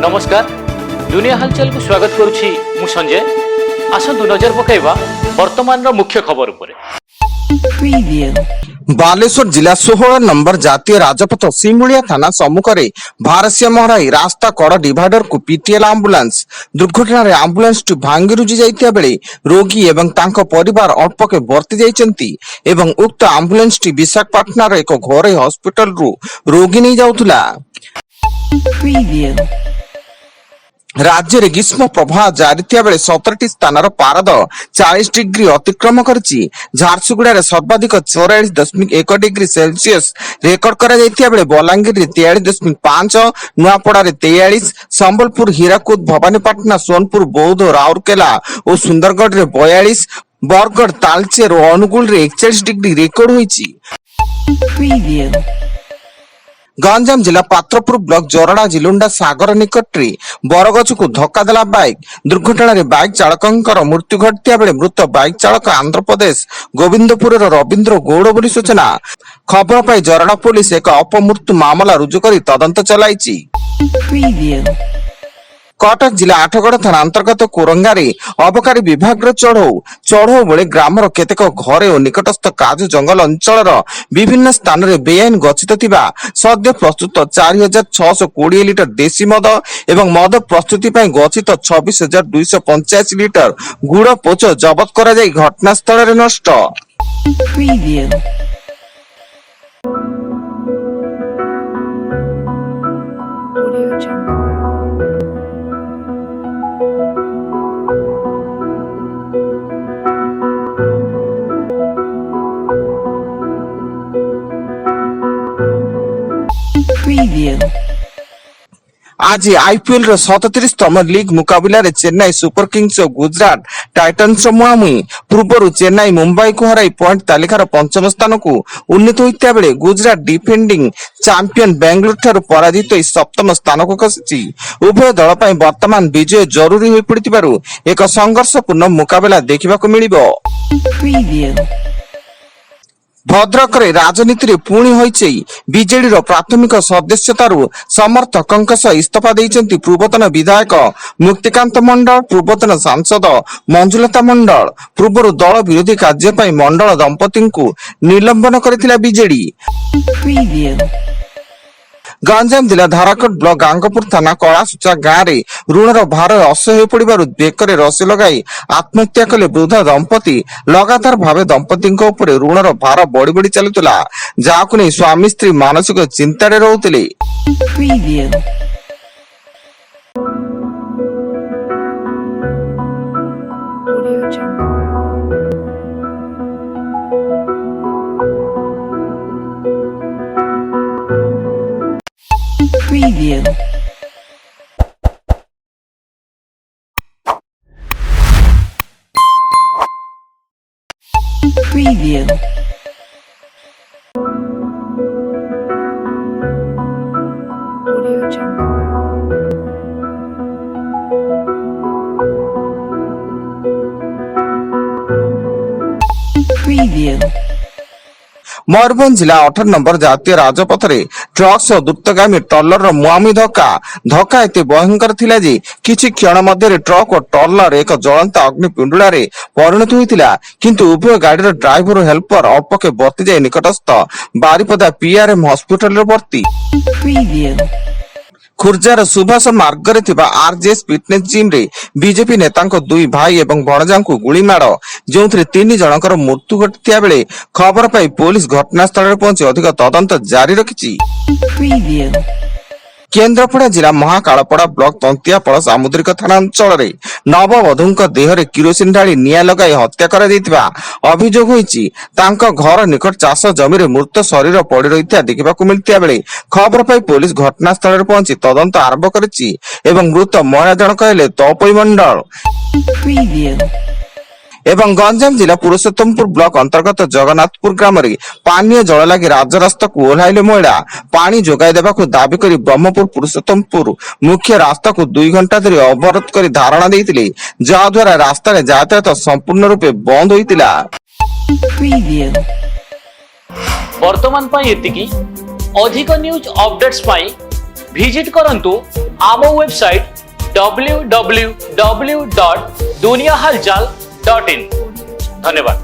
नमस्कार दुनिया हलचल को स्वागत करुछि मु संजय। आसंतु नजर पकाइबा वर्तमान मुख्य खबर उपरे। बालेश्वर जिला 16 नंबर जातीय राजपथ सिमुलिया थाना सम्मुख में भारसाम्य हराई रास्ता कड़ डिवाइडर को पीटीएल आंबुलांस दुर्घटना आंबुलांस टी भांगी रुजी जाइतिया बेले रोगी एवं तांको परिवार अल्पके बर्ती जाइचंती एवं उक्त आंबुलांस टी विशाखापाटनार एक घरोई हॉस्पिटल रु रोगी नहीं जाउथुला। राज्य में ग्रीष्म प्रभाव जारी थिया बेले 17टी स्थान पारद 40 डिग्री अतिक्रम करिछि। झारसुगुड़ा सर्वाधिक 44.1 डिग्री सेल्सियस रेकर्ड करा जाइथिया बेले बलांगीर 43.5, नुआपड़ा 43, संबलपुर, हीराकुद, भवानीपाटना, सोनपुर, बौद्ध, राउरकेला और सुंदरगढ़ 42, बरगढ़, तालचेर और अनुगुल 41 डिग्री रेकर्ड होइछि। गंजाम जिला पात्रपुर ब्लॉक जोरडा जिलुंडा सागर निकट बरगछ को धक्का देला बाइक दुर्घटना बाइक चालकर मृत्यु घटिया बेले मृत बाइक चालक आंध्र प्रदेश गोविंदपुर रवींद्र गौड़ बोली सूचना। खबर पाई जोरडा पुलिस एक अपमृत्यु मामला रुजु कर तदंत चलाइछि। कटक जिला आठगड़ थाना अंतर्गत कोरंगारे अबकारी विभाग चढ़ऊ बेले ग्रामर केतेक घरे और निकटस्थ काजू जंगल अंचल विभिन्न स्थान में बेआईन गच्छित थिबा सद्य प्रस्तुत 4620 लिटर देशी मद एवं मद प्रस्तुति गच्छित 26,285 लिटर गुड़ पोच जबत करा जाई घटनास्थल में नष्ट। आज आईपीएल 37तम लीग मुकाबला चेन्नई सुपर किंग्स और गुजरात टाइटन्स मुहांमुही पूर्व चेन्नई मुंबई को हराई पॉइंट तालिकार पंचम स्थान को उन्नीत होता बेले गुजरात डिफेंडिंग चैंपियन बेंगलुरु ठारू पराजित सप्तम स्थान को खसी। उभय दल पर वर्तमान विजय जरूरी हो पड़िथिबारु एक संघर्षपूर्ण मुकाबला देखा मिलिबो। भद्रक राजनीति रे पुणी होइछि बीजेडी रो प्राथमिक सदस्यतारु समर्थकंक सह इस्तीफा दैछन्ति पूर्वतन विधायक मुक्तिकांत मंडल, पूर्वतन सांसद मंजुलता मंडल। पूर्व दल विरोधी कार्य पई मंडल दंपति को निलंबन करथिला बीजेडी। गंजाम जिला धाराकोट ब्लॉक गांगपुर थाना कलासुचा गाँव में ऋणर भार असह्य पड़ू बेकर रसी लगाई आत्महत्या कले वृद्ध दंपति। लगातार भाव दंपति ऋणर भार बढ़ी बढ़ी चलुला जहां नहीं स्वामी स्त्री मानसिक चिंतार रोते। Preview. Audio Jungle. Preview. Mayurbhanj जिला 18 नंबर जातीय राजपथ रे ट्रक सह द्रुतगामी टॉलर मुहांमुही धक्का एते भयंकर थिला जे किछि क्षण मध्य ट्रक और टॉलर एक ज्वलंत अग्निपिंडुला रे परिणत होइतिला, किंतु उभय गाड़ी ड्राइवर और हेल्पर अल्पके बर्ती जाए निकटस्थ बारिपदा पीआरएम हॉस्पिटल रे भर्ती। खुर्जार सुभाष मार्ग रे थिबा आरजेएस फिटनेस जिम रे बीजेपी नेता दुई भाई एवं भणजा को गुली माड़ जो 3 जनकर मृत्यु घटिया बेले खबर पाई पुलिस घटनास्थल में पहुंची अधिक तदंत जारी रखिछि। केन्द्रापड़ा जिला महाकालपड़ा ब्लॉक तंतियापड़ सामुद्रिक थाना अंचल में नववधू देह में किरोसिन ढाली निआं लगाई हत्या करा अभियोग होइछि। तांको घर निकट चाष जमी रे मृत शरीर पड़ी रही देखा मिलता बेले खबर पाई पुलिस घटनास्थल में पहुंची तदंत आरंभ करिछि एवं मृत महिला जनक हेले तपई मंडल। एवं गंजाम जिला पुरुषोत्तमपुर ब्लॉक अंतर्गत जगन्नाथपुर ग्राम में पानीय जल लगी राजरास्ता को ओह्लाइले महिला पानी जोगाई देबाकु दाबी करी ब्रह्मपुर पुरुषोत्तमपुर मुख्य रास्ता को 2 घंटा धरी अवरोध कर धारणा देइतिले, जहा द्वारा रास्ता रे यातायात संपूर्ण रूपे बंद होइतिला। वर्तमान पाई एतिकी अधिक न्यूज अपडेट्स पाई ভিজিট করন্তু आम वेबसाइट www.duniyahalchal.in। धन्यवाद।